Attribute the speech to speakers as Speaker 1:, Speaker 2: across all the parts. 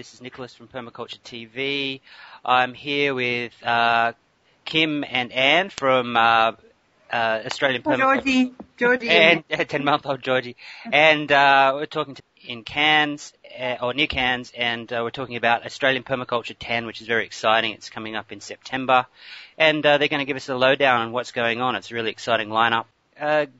Speaker 1: This is Nicholas from Permaculture TV. I'm here with Kim and Anne from Australian Permaculture.
Speaker 2: Georgie.
Speaker 1: And 10-month-old Georgie. And we're talking in Cairns, or near Cairns, and we're talking about Australian Permaculture 10, which is very exciting. It's coming up in September. And they're going to give us a lowdown on what's going on. It's a really exciting lineup.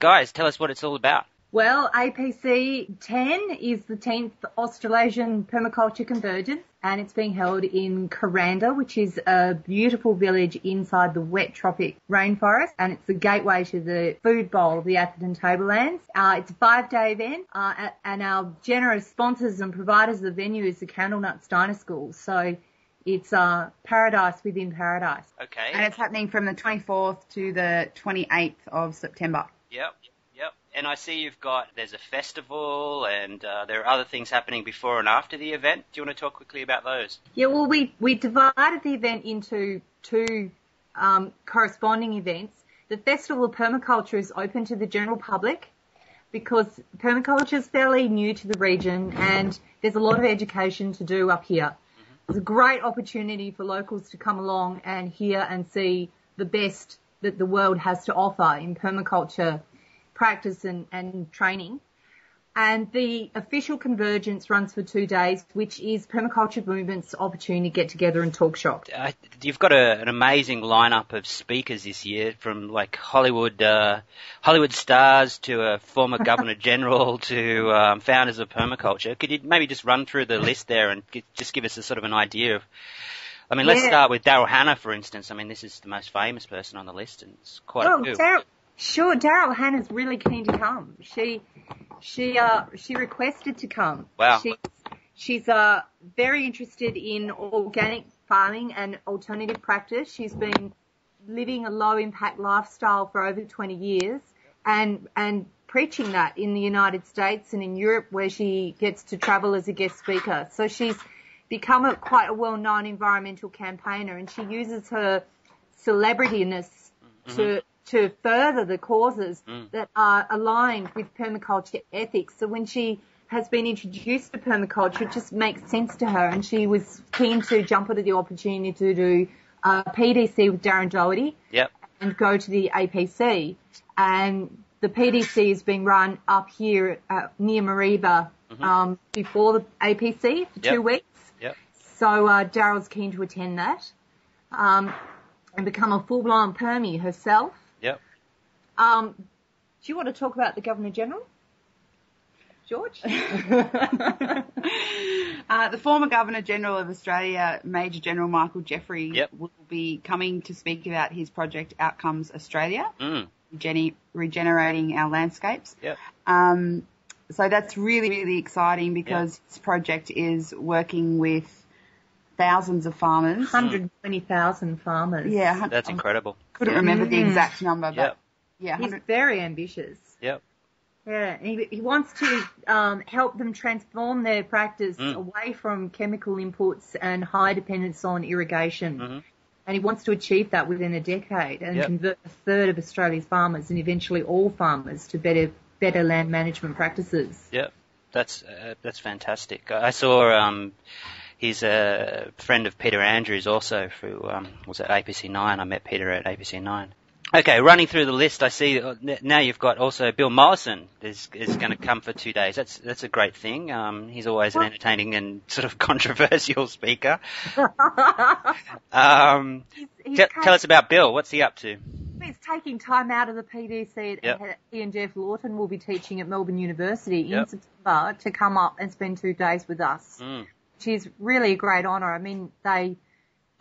Speaker 1: Guys, tell us what it's all about.
Speaker 2: Well, APC10 is the 10th Australian Permaculture Convergance, and it's being held in Costa, which is a beautiful village inside the wet tropic rainforest, and it's the gateway to the food bowl of the Atherton Tablelands. It's a 5-day event, and our generous sponsors and providers of the venue is the Candlenuts Diner School. So it's paradise within paradise.
Speaker 1: Okay.
Speaker 3: And it's happening from the 24th to the 28th of September.
Speaker 1: Yep. And I see there's a festival and there are other things happening before and after the event. Do you want to talk quickly about those?
Speaker 2: Yeah, well, we divided the event into two corresponding events. The Festival of Permaculture is open to the general public because permaculture is fairly new to the region and there's a lot of education to do up here. Mm-hmm. It's a great opportunity for locals to come along and hear and see the best that the world has to offer in permaculture practice and training. And the official convergence runs for 2 days, which is permaculture movement's opportunity to get together and talk shop.
Speaker 1: You've got an amazing lineup of speakers this year, from like Hollywood stars to a former Governor General to founders of permaculture. Could you maybe just run through the list there and just give us a sort of an idea of? I mean, let's start with Daryl Hannah, for instance. I mean, this is the most famous person on the list, and it's quite a few.
Speaker 2: Sure, Daryl Hannah's really keen to come. She requested to come.
Speaker 1: Wow.
Speaker 2: She's very interested in organic farming and alternative practice. She's been living a low impact lifestyle for over 20 years and preaching that in the United States and in Europe, where she gets to travel as a guest speaker. So she's become quite a well-known environmental campaigner, and she uses her celebrityness to further the causes that are aligned with permaculture ethics. So when she has been introduced to permaculture, it just makes sense to her, and she was keen to jump at the opportunity to do PDC with Darren Doherty and go to the APC. And the PDC is being run up here near Mareeba before the APC for 2 weeks.
Speaker 1: Yep.
Speaker 2: So Daryl's keen to attend that and become a full-blown permie herself.
Speaker 1: Yep.
Speaker 2: Do you want to talk about the Governor General, George?
Speaker 3: The former Governor General of Australia, Major General Michael Jeffery, will be coming to speak about his project Outcomes Australia, regenerating our landscapes.
Speaker 1: Yep.
Speaker 3: So that's really, really exciting because this project is working with thousands of farmers.
Speaker 2: 120,000 farmers.
Speaker 3: Yeah.
Speaker 1: That's incredible.
Speaker 3: Couldn't remember the exact number, but
Speaker 2: he's very ambitious.
Speaker 1: Yep.
Speaker 2: Yeah, and he wants to help them transform their practice away from chemical inputs and high dependence on irrigation. Mm-hmm. And he wants to achieve that within a decade and convert a third of Australia's farmers and eventually all farmers to better land management practices.
Speaker 1: Yeah, that's fantastic. I saw he's a friend of Peter Andrews also through was at APC9. I met Peter at APC9. Okay, running through the list, I see now you've got also Bill Mollison is going to come for 2 days. That's a great thing. He's always an entertaining and sort of controversial speaker. Tell us about Bill. What's he up to?
Speaker 2: He's taking time out of the PDC. He and Geoff Lawton will be teaching at Melbourne University in September to come up and spend 2 days with us, which is really a great honour. I mean, they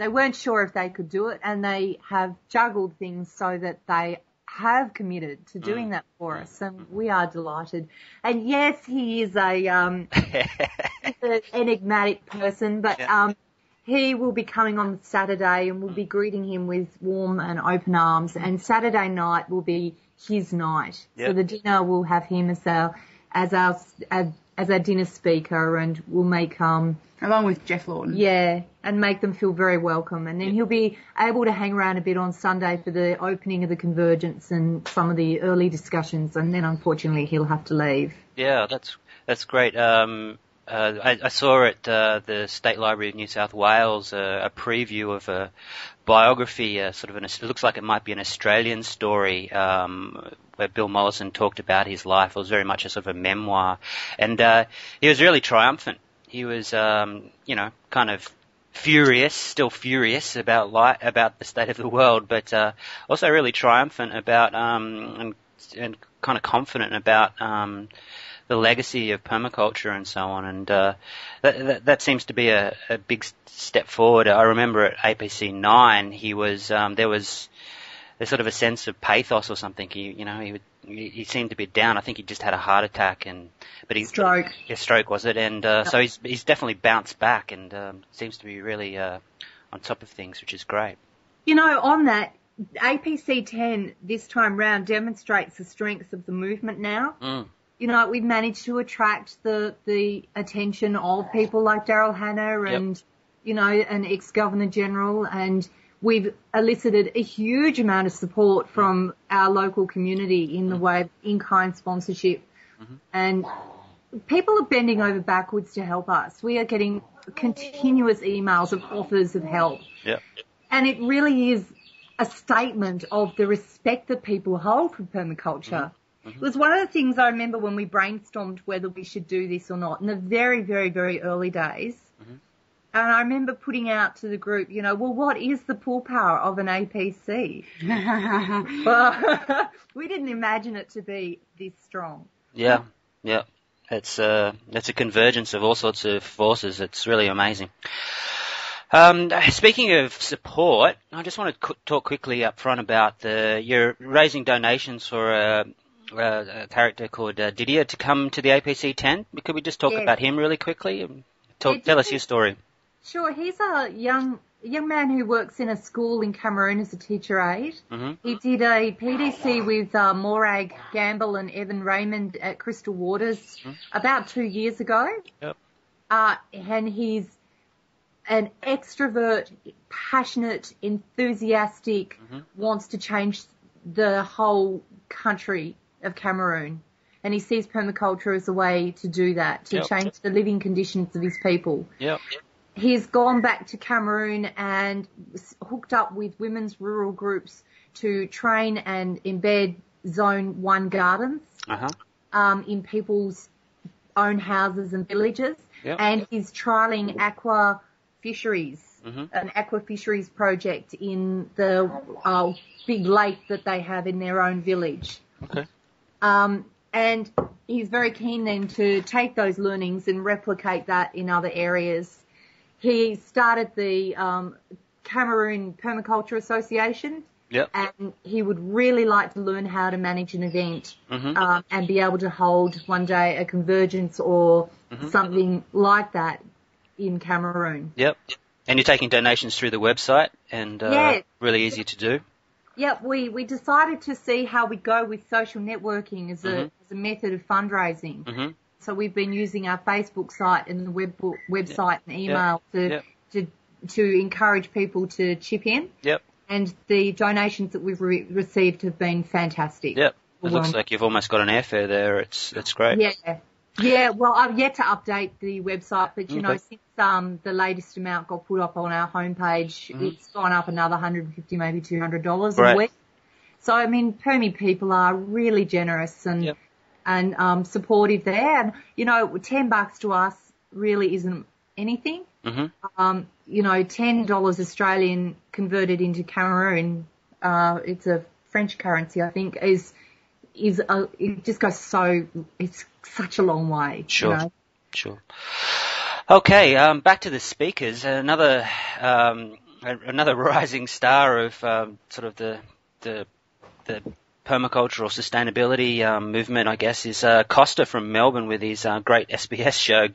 Speaker 2: weren't sure if they could do it, and they have juggled things so that they have committed to doing that for us, and we are delighted. And yes, he is an enigmatic person, but he will be coming on Saturday, and we'll be greeting him with warm and open arms. And Saturday night will be his night, so the dinner will have him as our dinner speaker, and we'll make
Speaker 3: along with Geoff Lawton.
Speaker 2: Yeah, and make them feel very welcome. And then he'll be able to hang around a bit on Sunday for the opening of the convergence and some of the early discussions, and then unfortunately he'll have to leave.
Speaker 1: Yeah, that's great. I saw at the State Library of New South Wales a preview of a biography, it looks like it might be an Australian story, where Bill Mollison talked about his life. It was very much a sort of a memoir, and he was really triumphant. He was, kind of still furious about the state of the world, but also really triumphant about and kind of confident about the legacy of permaculture and so on, and that seems to be a big step forward. I remember at APC9, there was a sort of a sense of pathos or something. He seemed to be down. I think he just had a heart attack,
Speaker 2: stroke.
Speaker 1: Yeah, stroke was it? And so he's definitely bounced back and seems to be really on top of things, which is great.
Speaker 2: On that, APC10 this time round demonstrates the strengths of the movement now.
Speaker 1: Mm.
Speaker 2: We've managed to attract the attention of people like Daryl Hannah and, an ex-Governor General, and we've elicited a huge amount of support from our local community in the way of in-kind sponsorship. Mm-hmm. And people are bending over backwards to help us. We are getting continuous emails of offers of help.
Speaker 1: Yeah.
Speaker 2: And it really is a statement of the respect that people hold for permaculture. Mm-hmm. Mm-hmm. It was one of the things I remember when we brainstormed whether we should do this or not in the very, very, very early days. Mm-hmm. And I remember putting out to the group, what is the pull power of an APC? Well, we didn't imagine it to be this strong.
Speaker 1: Yeah, yeah. It's a convergence of all sorts of forces. It's really amazing. Speaking of support, I just want to talk quickly up front about you're raising donations for a character called Didier to come to the APC10. Could we just talk about him really quickly? Tell us your story.
Speaker 2: Sure. He's a young man who works in a school in Cameroon as a teacher aide. Mm-hmm. He did a PDC with Morag Gamble and Evan Raymond at Crystal Waters about 2 years ago.
Speaker 1: Yep.
Speaker 2: And he's an extrovert, passionate, enthusiastic, wants to change the whole country of Cameroon. And he sees permaculture as a way to do that, to change the living conditions of his people.
Speaker 1: Yep.
Speaker 2: He's gone back to Cameroon and hooked up with women's rural groups to train and embed Zone 1 gardens in people's own houses and villages. Yep. And he's trialling aqua fisheries, an aqua fisheries project in the big lake that they have in their own village.
Speaker 1: Okay.
Speaker 2: And he's very keen then to take those learnings and replicate that in other areas. He started the Cameroon Permaculture Association, and he would really like to learn how to manage an event and be able to hold one day a convergence or something like that in Cameroon.
Speaker 1: Yep. And you're taking donations through the website, and really easy to do.
Speaker 2: Yeah, we decided to see how we go with social networking as a method of fundraising. Mm-hmm. So we've been using our Facebook site and the website and email to encourage people to chip in.
Speaker 1: Yep.
Speaker 2: And the donations that we've received have been fantastic.
Speaker 1: Yep. It looks like you've almost got an airfare there. It's great.
Speaker 2: Yeah. Yeah, well, I've yet to update the website, but, since the latest amount got put up on our homepage, it's gone up another $150, maybe $200 a week. So, Permi people are really generous and supportive there. And, $10 to us really isn't anything. Mm-hmm. $10 Australian converted into Cameroon, it's a French currency, I think, it just goes it's such a long way.
Speaker 1: Sure. Sure. Okay, back to the speakers. Another rising star of sort of the permaculture or sustainability movement, I guess, is Costa from Melbourne with his great SBS show,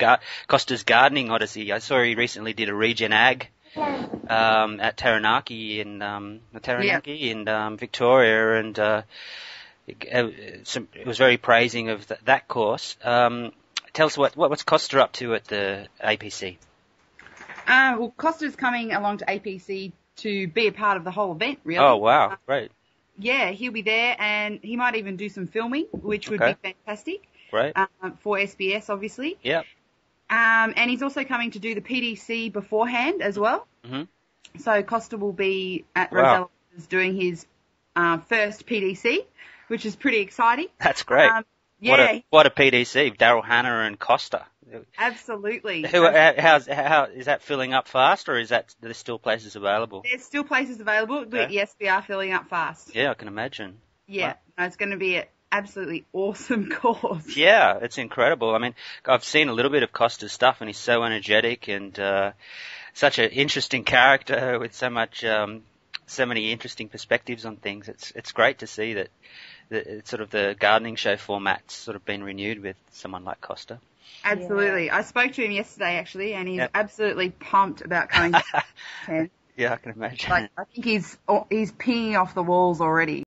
Speaker 1: Costa's Gardening Odyssey. I saw he recently did a Regen Ag at Taranaki in Victoria, and it was very praising of that course. Tell us what's Costa up to at the APC?
Speaker 3: Well, Costa's coming along to APC to be a part of the whole event, really.
Speaker 1: Oh, wow. Great.
Speaker 3: Yeah, he'll be there, and he might even do some filming, which would be fantastic.
Speaker 1: Great.
Speaker 3: For SBS, obviously.
Speaker 1: Yep.
Speaker 3: And he's also coming to do the PDC beforehand as well.
Speaker 1: Mm-hmm.
Speaker 3: So Costa will be at Rosella doing his first PDC, which is pretty exciting.
Speaker 1: That's great. What a PDC, Daryl, Hannah and Costa.
Speaker 3: Absolutely.
Speaker 1: How is that filling up fast, or there's still places available?
Speaker 3: There's still places available, but yes, we are filling up fast.
Speaker 1: Yeah, I can imagine.
Speaker 3: Yeah, it's going to be an absolutely awesome course.
Speaker 1: Yeah, it's incredible. I mean, I've seen a little bit of Costa's stuff, and he's so energetic and such an interesting character with so many interesting perspectives on things. It's great to see that sort of the gardening show format's sort of been renewed with someone like Costa.
Speaker 3: Absolutely. Yeah. I spoke to him yesterday, actually, and he's absolutely pumped about coming to 10.
Speaker 1: Yeah, I can imagine.
Speaker 3: I think he's pinging off the walls already.